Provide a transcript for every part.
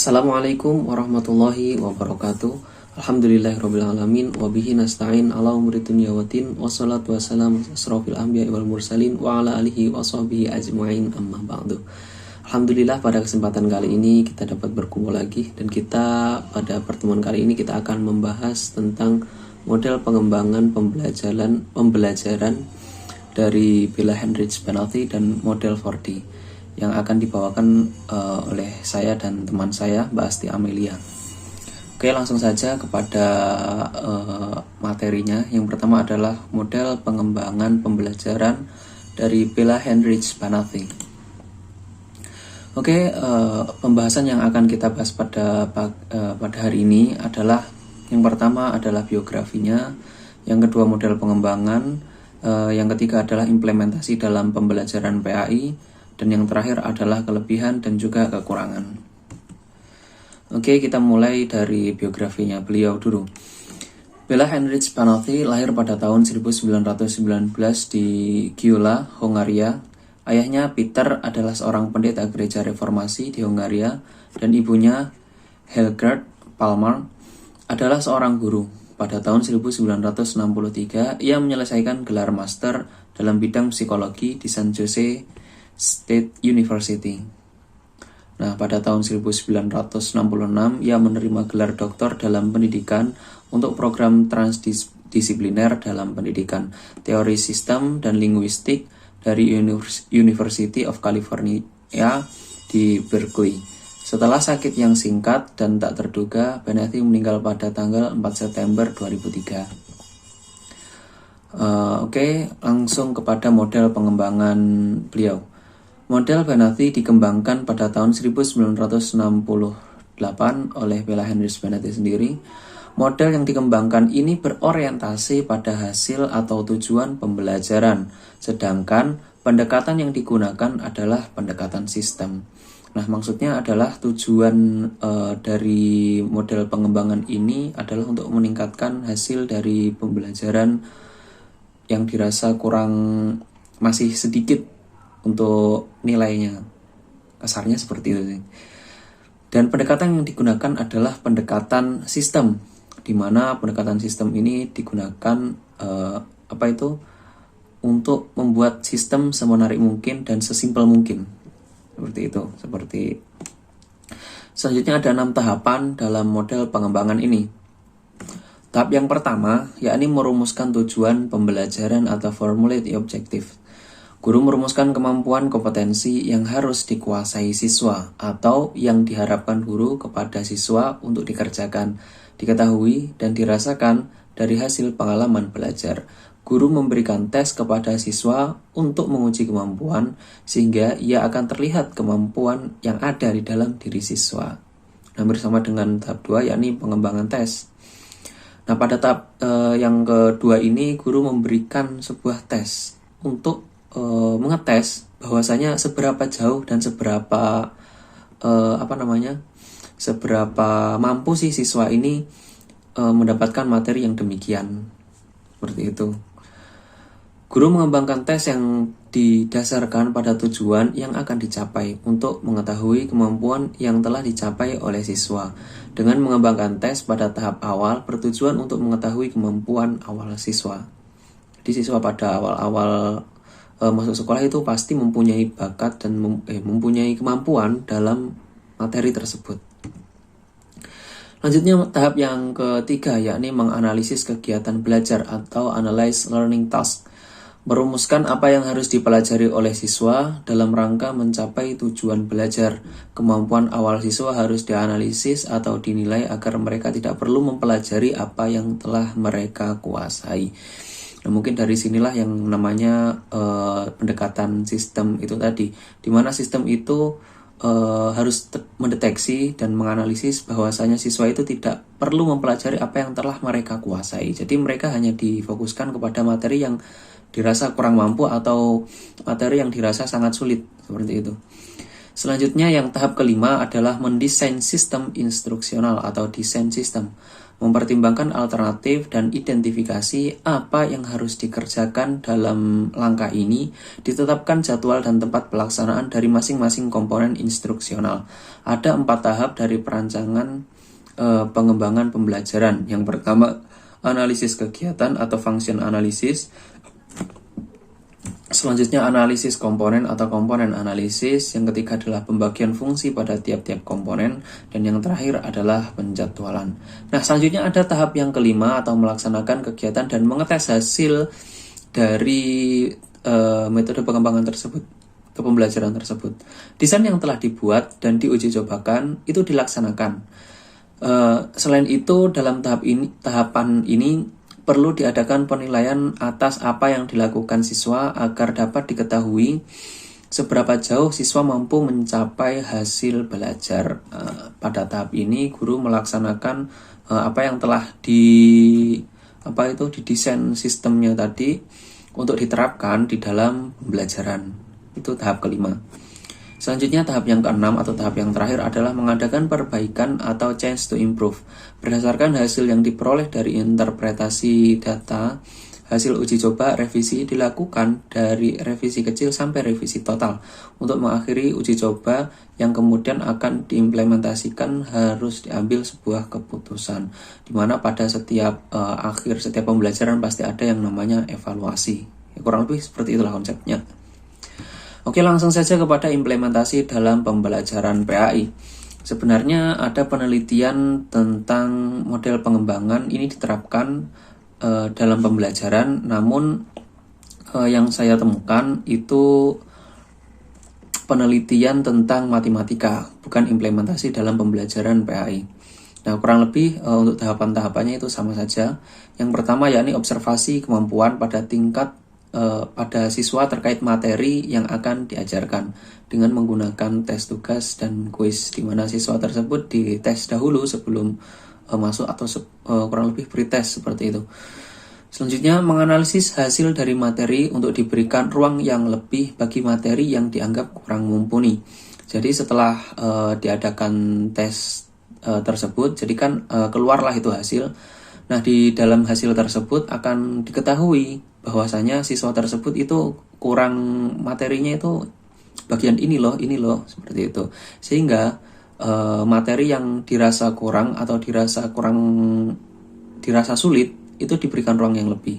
Assalamualaikum warahmatullahi wabarakatuh. Alhamdulillahirrabbilalamin. Wabihi nasta'in ala umuri dunya waddin. Wassalatu wassalamu asrofil anbiya wal mursalin. Wa ala alihi wa sahbihi ajma'in, amma ba'du. Alhamdulillah, pada kesempatan kali ini kita dapat berkumpul lagi. Dan pada pertemuan kali ini kita akan membahas tentang model pengembangan pembelajaran dari Bella Heinrich Benalti dan model 4D yang akan dibawakan oleh saya dan teman saya, Mbak Asti Amelia. Oke, langsung saja kepada materinya. Yang pertama adalah model pengembangan pembelajaran dari Bella Heinrich Benalti. Oke, pembahasan yang akan kita bahas pada hari ini adalah, yang pertama adalah biografinya, yang kedua model pengembangan, yang ketiga adalah implementasi dalam pembelajaran PAI, dan yang terakhir adalah kelebihan dan juga kekurangan. Oke, kita mulai dari biografinya beliau dulu. Bella Heinrich Benalti lahir pada tahun 1919 di Gyula, Hongaria. Ayahnya Peter adalah seorang pendeta gereja reformasi di Hongaria, dan ibunya Hilgert Palmer adalah seorang guru. Pada tahun 1963, ia menyelesaikan gelar master dalam bidang psikologi di San Jose State University. Nah, pada tahun 1966 ia menerima gelar doktor dalam pendidikan untuk program transdisipliner dalam pendidikan, teori sistem dan linguistik dari University of California di Berkeley. Setelah sakit yang singkat dan tak terduga, Benalti meninggal pada tanggal 4 September 2003. Oke, langsung kepada model pengembangan beliau. Model Benalti dikembangkan pada tahun 1968 oleh Bella Heinrich Benalti sendiri. Model yang dikembangkan ini berorientasi pada hasil atau tujuan pembelajaran, sedangkan pendekatan yang digunakan adalah pendekatan sistem. Nah, maksudnya adalah tujuan dari model pengembangan ini adalah untuk meningkatkan hasil dari pembelajaran yang dirasa masih sedikit untuk nilainya, kasarnya seperti itu sih. Dan pendekatan yang digunakan adalah pendekatan sistem, di mana pendekatan sistem ini digunakan untuk membuat sistem semenarik mungkin dan sesimpel mungkin, seperti itu. Selanjutnya ada 6 tahapan dalam model pengembangan ini. Tahap yang pertama yakni merumuskan tujuan pembelajaran atau formulate the objective. Guru merumuskan kemampuan kompetensi yang harus dikuasai siswa atau yang diharapkan guru kepada siswa untuk dikerjakan, diketahui, dan dirasakan dari hasil pengalaman belajar. Guru memberikan tes kepada siswa untuk menguji kemampuan sehingga ia akan terlihat kemampuan yang ada di dalam diri siswa. Nah, bersama dengan tahap 2 yakni pengembangan tes. Nah, pada tahap yang kedua ini guru memberikan sebuah tes untuk mengetes bahwasanya seberapa jauh dan seberapa mampu si siswa ini mendapatkan materi yang demikian, seperti itu. Guru mengembangkan tes yang didasarkan pada tujuan yang akan dicapai untuk mengetahui kemampuan yang telah dicapai oleh siswa. Dengan mengembangkan tes pada tahap awal bertujuan untuk mengetahui kemampuan awal siswa. Jadi siswa pada awal-awal masuk sekolah itu pasti mempunyai bakat dan mempunyai kemampuan dalam materi tersebut. Lanjutnya tahap yang ketiga yakni menganalisis kegiatan belajar atau analyze learning task. Merumuskan apa yang harus dipelajari oleh siswa dalam rangka mencapai tujuan belajar. Kemampuan awal siswa harus dianalisis atau dinilai agar mereka tidak perlu mempelajari apa yang telah mereka kuasai. Nah, mungkin dari sinilah yang namanya pendekatan sistem itu tadi, di mana sistem itu harus mendeteksi dan menganalisis bahwasanya siswa itu tidak perlu mempelajari apa yang telah mereka kuasai. Jadi mereka hanya difokuskan kepada materi yang dirasa kurang mampu atau materi yang dirasa sangat sulit, seperti itu. Selanjutnya yang tahap kelima adalah mendesain sistem instruksional atau desain sistem. mempertimbangkan alternatif dan identifikasi apa yang harus dikerjakan dalam langkah ini, ditetapkan jadwal dan tempat pelaksanaan dari masing-masing komponen instruksional. Ada 4 tahap dari perancangan pengembangan pembelajaran. Yang pertama, analisis kegiatan atau function analysis. Selanjutnya analisis komponen atau komponen analisis. Yang ketiga adalah pembagian fungsi pada tiap-tiap komponen. Dan yang terakhir adalah penjadwalan. Nah, selanjutnya ada tahap yang kelima atau melaksanakan kegiatan dan mengetes hasil dari metode pengembangan tersebut atau pembelajaran tersebut. Desain yang telah dibuat dan diuji cobakan itu dilaksanakan. Selain itu, dalam tahapan ini perlu diadakan penilaian atas apa yang dilakukan siswa agar dapat diketahui seberapa jauh siswa mampu mencapai hasil belajar. Pada tahap ini, guru melaksanakan apa yang telah didesain sistemnya tadi untuk diterapkan di dalam pembelajaran. Itu tahap kelima. Selanjutnya tahap yang keenam atau tahap yang terakhir adalah mengadakan perbaikan atau change to improve. Berdasarkan hasil yang diperoleh dari interpretasi data, hasil uji coba revisi dilakukan dari revisi kecil sampai revisi total. Untuk mengakhiri uji coba yang kemudian akan diimplementasikan harus diambil sebuah keputusan. Di mana pada setiap akhir setiap pembelajaran pasti ada yang namanya evaluasi. Ya, kurang lebih seperti itulah konsepnya. Oke, langsung saja kepada implementasi dalam pembelajaran PAI. Sebenarnya ada penelitian tentang model pengembangan ini diterapkan dalam pembelajaran, namun yang saya temukan itu penelitian tentang matematika, bukan implementasi dalam pembelajaran PAI. Nah, kurang lebih untuk tahapan-tahapannya itu sama saja. Yang pertama yakni observasi kemampuan pada tingkat pada siswa terkait materi yang akan diajarkan dengan menggunakan tes tugas dan kuis, di mana siswa tersebut dites dahulu sebelum masuk atau kurang lebih pretest seperti itu. Selanjutnya, menganalisis hasil dari materi untuk diberikan ruang yang lebih bagi materi yang dianggap kurang mumpuni. Jadi setelah diadakan tes tersebut, jadi kan keluarlah itu hasil. Nah, di dalam hasil tersebut akan diketahui bahwasanya siswa tersebut itu kurang materinya itu bagian ini loh, seperti itu. Sehingga materi yang dirasa kurang atau dirasa sulit itu diberikan ruang yang lebih.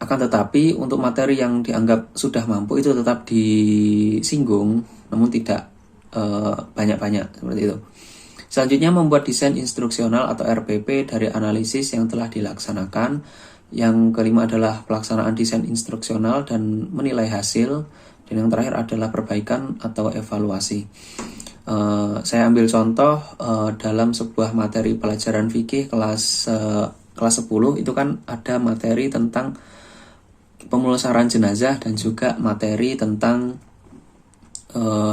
Akan tetapi untuk materi yang dianggap sudah mampu itu tetap disinggung, namun tidak banyak-banyak seperti itu. Selanjutnya, membuat desain instruksional atau RPP dari analisis yang telah dilaksanakan. Yang kelima adalah pelaksanaan desain instruksional dan menilai hasil. Dan yang terakhir adalah perbaikan atau evaluasi. Saya ambil contoh dalam sebuah materi pelajaran fikih kelas 10 itu kan ada materi tentang pemulasaran jenazah dan juga materi tentang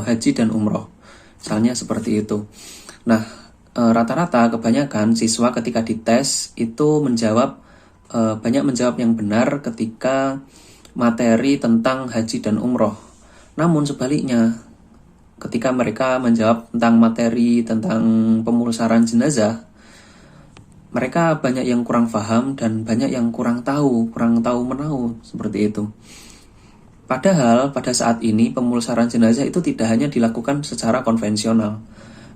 haji dan umroh. Misalnya seperti itu. Nah, rata-rata kebanyakan siswa ketika dites itu banyak menjawab yang benar ketika materi tentang haji dan umroh. Namun sebaliknya, ketika mereka menjawab tentang materi tentang pemulasaran jenazah, mereka banyak yang kurang paham dan banyak yang kurang tahu menahu seperti itu. Padahal pada saat ini pemulasaran jenazah itu tidak hanya dilakukan secara konvensional.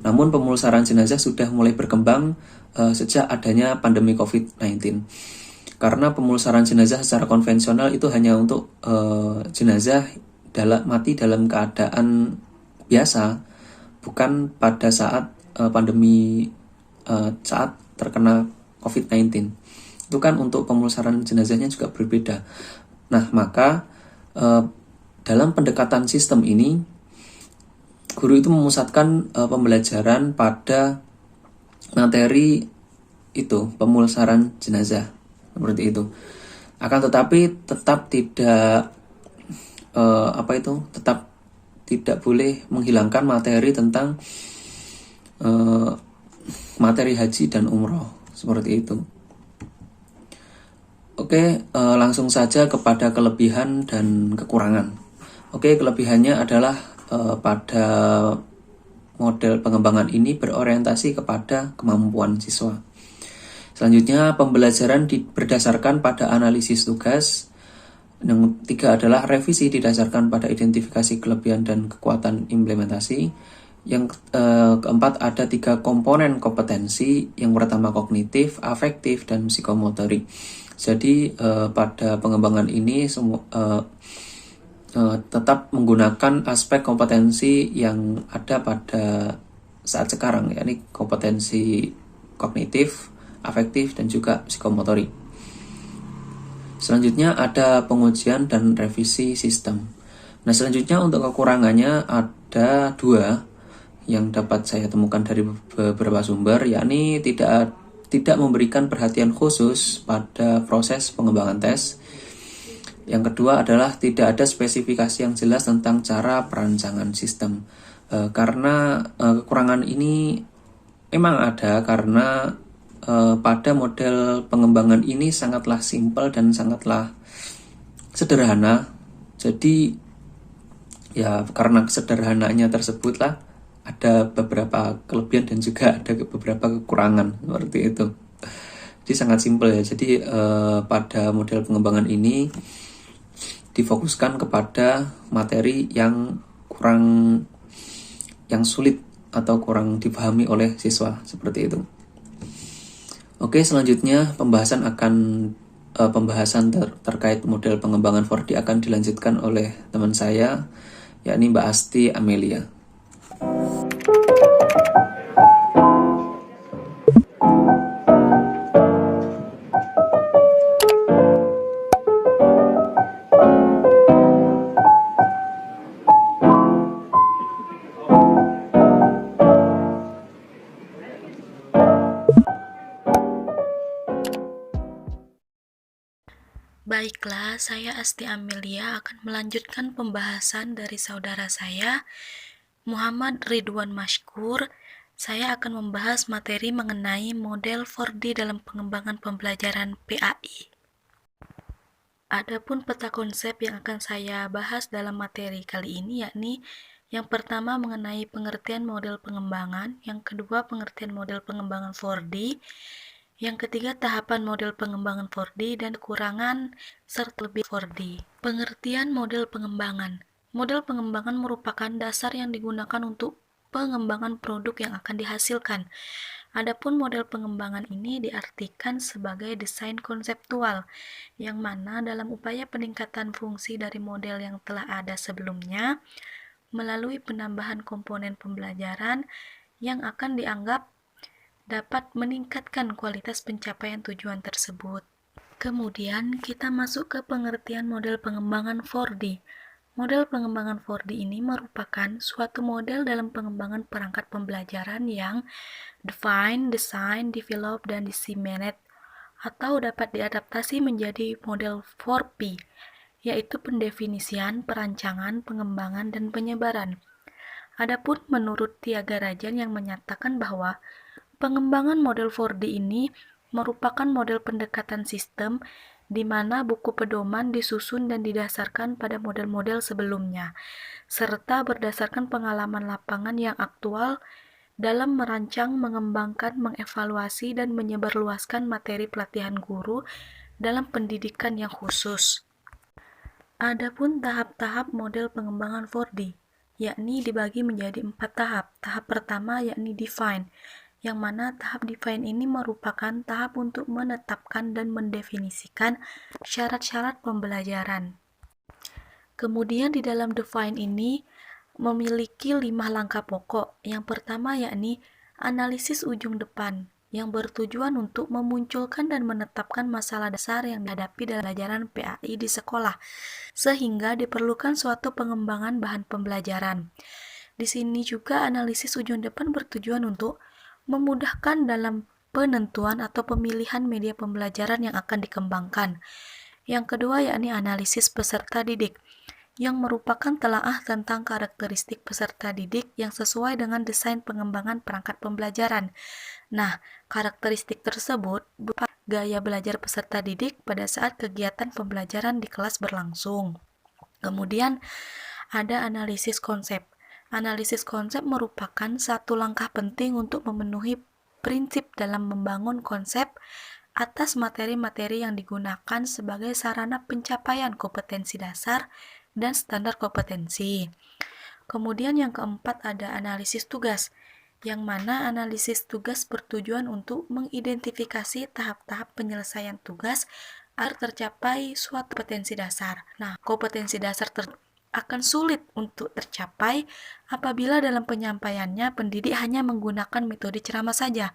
Namun pemulasaran jenazah sudah mulai berkembang sejak adanya pandemi COVID-19. Karena pemulasaran jenazah secara konvensional itu hanya untuk jenazah mati dalam keadaan biasa, bukan pada saat pandemi saat terkena COVID-19. Itu kan untuk pemulasaran jenazahnya juga berbeda. Nah, maka dalam pendekatan sistem ini, guru itu memusatkan pembelajaran pada materi itu, pemulasaran jenazah. Seperti itu. Akan tetapi tetap tidak boleh menghilangkan materi tentang materi haji dan umroh. Seperti itu. Oke, langsung saja kepada kelebihan dan kekurangan. Oke, kelebihannya adalah pada model pengembangan ini berorientasi kepada kemampuan siswa. Selanjutnya, pembelajaran berdasarkan pada analisis tugas. Yang ketiga adalah revisi didasarkan pada identifikasi kelebihan dan kekuatan implementasi. Yang keempat, ada 3 komponen kompetensi. Yang pertama kognitif, afektif, dan psikomotorik. Jadi pada pengembangan ini tetap menggunakan aspek kompetensi yang ada pada saat sekarang, yakni kompetensi kognitif, afektif, dan juga psikomotorik. Selanjutnya ada pengujian dan revisi sistem. Nah, selanjutnya untuk kekurangannya ada 2 yang dapat saya temukan dari beberapa sumber, yakni tidak memberikan perhatian khusus pada proses pengembangan tes. Yang kedua adalah tidak ada spesifikasi yang jelas tentang cara perancangan sistem. Karena kekurangan ini memang ada karena pada model pengembangan ini sangatlah simpel dan sangatlah sederhana. Jadi ya karena sederhananya tersebutlah ada beberapa kelebihan dan juga ada beberapa kekurangan seperti itu. Jadi sangat simpel ya. Jadi pada model pengembangan ini difokuskan kepada materi yang sulit atau kurang dipahami oleh siswa seperti itu. Oke, selanjutnya pembahasan terkait model pengembangan 4D akan dilanjutkan oleh teman saya, yakni Mbak Asti Amelia. Baiklah, saya Asti Amelia akan melanjutkan pembahasan dari saudara saya, Muhammad Ridwan Mashkur. Saya akan membahas materi mengenai model 4D dalam pengembangan pembelajaran PAI. Adapun peta konsep yang akan saya bahas dalam materi kali ini yakni yang pertama mengenai pengertian model pengembangan, yang kedua pengertian model pengembangan 4D, yang ketiga tahapan model pengembangan 4D dan kekurangan serta lebih 4D. Pengertian model pengembangan. Model pengembangan merupakan dasar yang digunakan untuk pengembangan produk yang akan dihasilkan. Adapun model pengembangan ini diartikan sebagai desain konseptual, yang mana dalam upaya peningkatan fungsi dari model yang telah ada sebelumnya, melalui penambahan komponen pembelajaran yang akan dianggap dapat meningkatkan kualitas pencapaian tujuan tersebut. Kemudian kita masuk ke pengertian model pengembangan 4D. Model pengembangan 4D ini merupakan suatu model dalam pengembangan perangkat pembelajaran yang define, design, develop, dan disseminate, atau dapat diadaptasi menjadi model 4P, yaitu pendefinisian, perancangan, pengembangan, dan penyebaran. Adapun menurut Tiaga Rajan yang menyatakan bahwa pengembangan model 4D ini merupakan model pendekatan sistem di mana buku pedoman disusun dan didasarkan pada model-model sebelumnya, serta berdasarkan pengalaman lapangan yang aktual dalam merancang, mengembangkan, mengevaluasi, dan menyebarluaskan materi pelatihan guru dalam pendidikan yang khusus. Adapun tahap-tahap model pengembangan 4D, yakni dibagi menjadi 4 tahap. Tahap pertama yakni define, yang mana tahap define ini merupakan tahap untuk menetapkan dan mendefinisikan syarat-syarat pembelajaran. Kemudian di dalam define ini memiliki 5 langkah pokok. Yang pertama yakni analisis ujung depan, yang bertujuan untuk memunculkan dan menetapkan masalah dasar yang dihadapi dalam pembelajaran PAI di sekolah, sehingga diperlukan suatu pengembangan bahan pembelajaran. Di sini juga analisis ujung depan bertujuan untuk memudahkan dalam penentuan atau pemilihan media pembelajaran yang akan dikembangkan. Yang kedua yakni analisis peserta didik, yang merupakan telaah tentang karakteristik peserta didik yang sesuai dengan desain pengembangan perangkat pembelajaran. Nah, karakteristik tersebut berupa gaya belajar peserta didik pada saat kegiatan pembelajaran di kelas berlangsung. Kemudian ada analisis konsep. Analisis konsep merupakan satu langkah penting untuk memenuhi prinsip dalam membangun konsep atas materi-materi yang digunakan sebagai sarana pencapaian kompetensi dasar dan standar kompetensi. Kemudian yang keempat ada analisis tugas, yang mana analisis tugas bertujuan untuk mengidentifikasi tahap-tahap penyelesaian tugas agar tercapai suatu kompetensi dasar. Nah, kompetensi dasar akan sulit untuk tercapai apabila dalam penyampaiannya pendidik hanya menggunakan metode ceramah saja.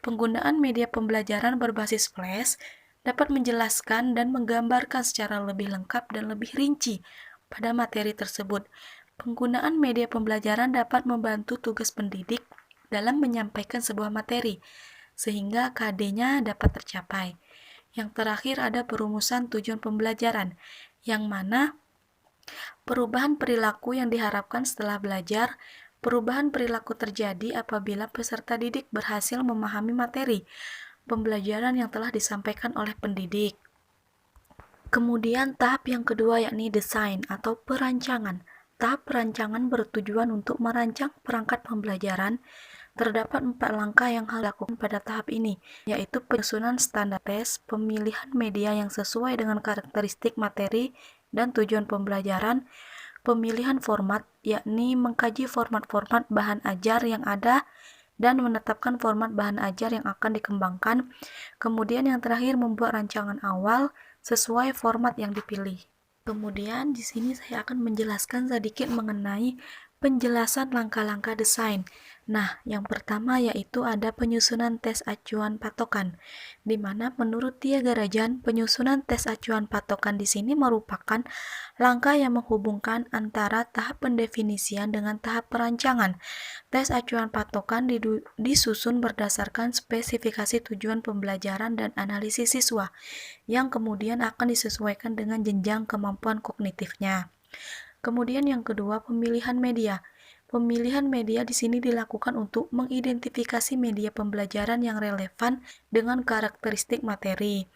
Penggunaan media pembelajaran berbasis flash dapat menjelaskan dan menggambarkan secara lebih lengkap dan lebih rinci pada materi tersebut. Penggunaan media pembelajaran dapat membantu tugas pendidik dalam menyampaikan sebuah materi, sehingga KD-nya dapat tercapai. Yang terakhir ada perumusan tujuan pembelajaran, yang mana perubahan perilaku yang diharapkan setelah belajar. Perubahan perilaku terjadi apabila peserta didik berhasil memahami materi pembelajaran yang telah disampaikan oleh pendidik. Kemudian tahap yang kedua yakni desain atau perancangan. Tahap perancangan bertujuan untuk merancang perangkat pembelajaran. Terdapat 4 langkah yang harus dilakukan pada tahap ini, yaitu penyusunan standar tes, pemilihan media yang sesuai dengan karakteristik materi dan tujuan pembelajaran, pemilihan format, yakni mengkaji format-format bahan ajar yang ada dan menetapkan format bahan ajar yang akan dikembangkan. Kemudian yang terakhir membuat rancangan awal sesuai format yang dipilih. Kemudian di sini saya akan menjelaskan sedikit mengenai penjelasan langkah-langkah desain. Nah, yang pertama yaitu ada penyusunan tes acuan patokan, di mana menurut Tia Garajan, penyusunan tes acuan patokan di sini merupakan langkah yang menghubungkan antara tahap pendefinisian dengan tahap perancangan. Tes acuan patokan disusun berdasarkan spesifikasi tujuan pembelajaran dan analisis siswa, yang kemudian akan disesuaikan dengan jenjang kemampuan kognitifnya. Kemudian yang kedua, pemilihan media. Pemilihan media di sini dilakukan untuk mengidentifikasi media pembelajaran yang relevan dengan karakteristik materi.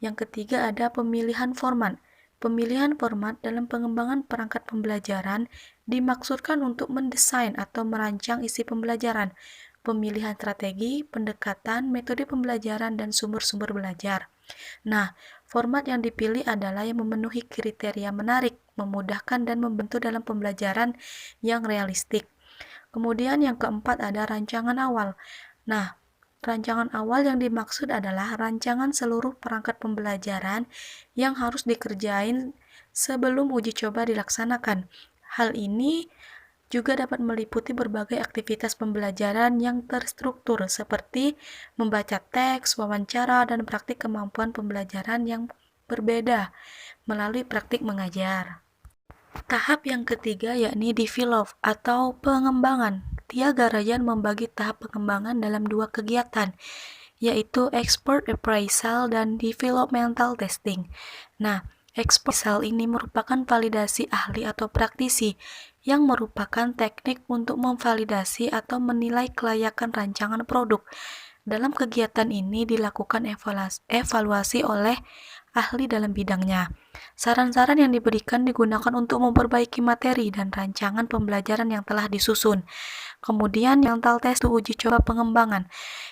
Yang ketiga ada pemilihan format. Pemilihan format dalam pengembangan perangkat pembelajaran dimaksudkan untuk mendesain atau merancang isi pembelajaran, pemilihan strategi, pendekatan, metode pembelajaran, dan sumber-sumber belajar. Nah, format yang dipilih adalah yang memenuhi kriteria menarik, memudahkan, dan membantu dalam pembelajaran yang realistik. Kemudian yang keempat ada rancangan awal. Nah, rancangan awal yang dimaksud adalah rancangan seluruh perangkat pembelajaran yang harus dikerjain sebelum uji coba dilaksanakan. Hal ini juga dapat meliputi berbagai aktivitas pembelajaran yang terstruktur seperti membaca teks, wawancara, dan praktik kemampuan pembelajaran yang berbeda melalui praktik mengajar. Tahap yang ketiga yakni develop atau pengembangan. Tia Garajan membagi tahap pengembangan dalam 2 kegiatan, yaitu expert appraisal dan developmental testing. Nah, expert appraisal ini merupakan validasi ahli atau praktisi yang merupakan teknik untuk memvalidasi atau menilai kelayakan rancangan produk. Dalam kegiatan ini dilakukan evaluasi oleh ahli dalam bidangnya. Saran-saran yang diberikan digunakan untuk memperbaiki materi dan rancangan pembelajaran yang telah disusun. Kemudian mental test uji coba pengembangan,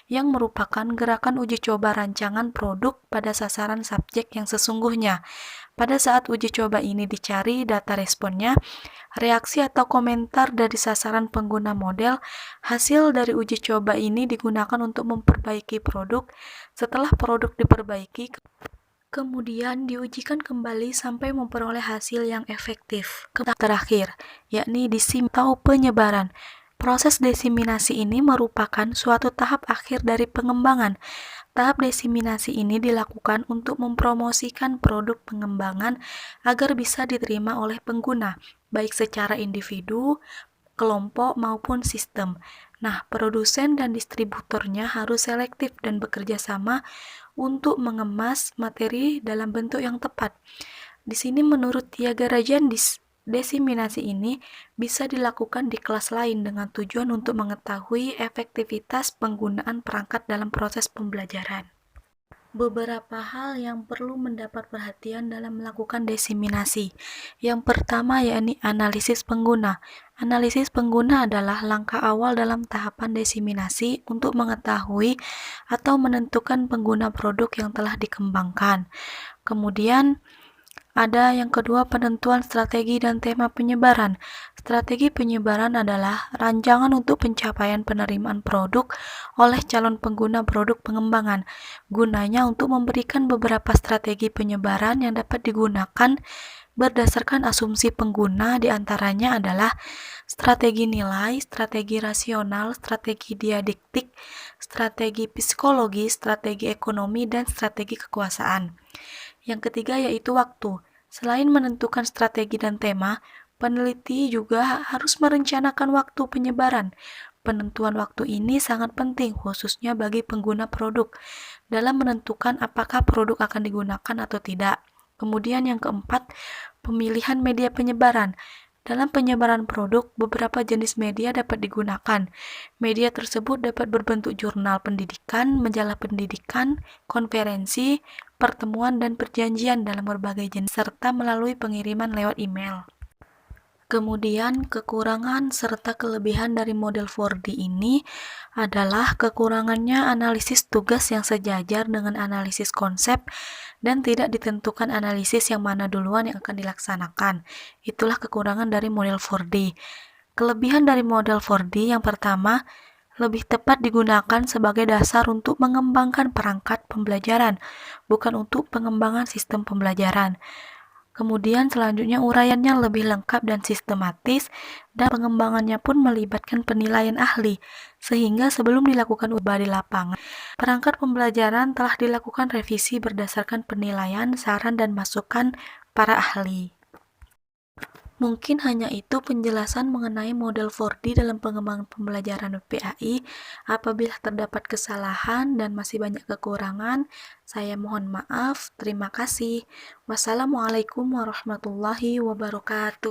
yang merupakan gerakan uji coba rancangan produk pada sasaran subjek yang sesungguhnya. Pada saat uji coba ini dicari data responnya, reaksi atau komentar dari sasaran pengguna model. Hasil dari uji coba ini digunakan untuk memperbaiki produk. Setelah produk diperbaiki, kemudian diujikan kembali sampai memperoleh hasil yang efektif. Terakhir, yakni atau penyebaran. Proses diseminasi ini merupakan suatu tahap akhir dari pengembangan. Tahap diseminasi ini dilakukan untuk mempromosikan produk pengembangan agar bisa diterima oleh pengguna, baik secara individu, kelompok, maupun sistem. Nah, produsen dan distributornya harus selektif dan bekerja sama untuk mengemas materi dalam bentuk yang tepat. Di sini menurut Tia Garajan, diseminasi ini bisa dilakukan di kelas lain dengan tujuan untuk mengetahui efektivitas penggunaan perangkat dalam proses pembelajaran. Beberapa hal yang perlu mendapat perhatian dalam melakukan diseminasi. Yang pertama yakni analisis pengguna. Analisis pengguna adalah langkah awal dalam tahapan diseminasi untuk mengetahui atau menentukan pengguna produk yang telah dikembangkan. Kemudian ada yang kedua, penentuan strategi dan tema penyebaran. Strategi penyebaran adalah rancangan untuk pencapaian penerimaan produk oleh calon pengguna produk pengembangan. Gunanya untuk memberikan beberapa strategi penyebaran yang dapat digunakan berdasarkan asumsi pengguna, diantaranya adalah strategi nilai, strategi rasional, strategi dialektik, strategi psikologi, strategi ekonomi, dan strategi kekuasaan. Yang ketiga yaitu waktu. Selain menentukan strategi dan tema, peneliti juga harus merencanakan waktu penyebaran. Penentuan waktu ini sangat penting khususnya bagi pengguna produk dalam menentukan apakah produk akan digunakan atau tidak. Kemudian yang keempat, pemilihan media penyebaran. Dalam penyebaran produk, beberapa jenis media dapat digunakan. Media tersebut dapat berbentuk jurnal pendidikan, majalah pendidikan, konferensi, pertemuan, dan perjanjian dalam berbagai jenis, serta melalui pengiriman lewat email. Kemudian, kekurangan serta kelebihan dari model 4D ini adalah kekurangannya analisis tugas yang sejajar dengan analisis konsep dan tidak ditentukan analisis yang mana duluan yang akan dilaksanakan. Itulah kekurangan dari model 4D. Kelebihan dari model 4D yang pertama, lebih tepat digunakan sebagai dasar untuk mengembangkan perangkat pembelajaran, bukan untuk pengembangan sistem pembelajaran. Kemudian selanjutnya uraiannya lebih lengkap dan sistematis, dan pengembangannya pun melibatkan penilaian ahli, sehingga sebelum dilakukan uji di lapangan, perangkat pembelajaran telah dilakukan revisi berdasarkan penilaian, saran, dan masukan para ahli. Mungkin hanya itu penjelasan mengenai model 4D dalam pengembangan pembelajaran PAI. Apabila terdapat kesalahan dan masih banyak kekurangan, saya mohon maaf. Terima kasih. Wassalamualaikum warahmatullahi wabarakatuh.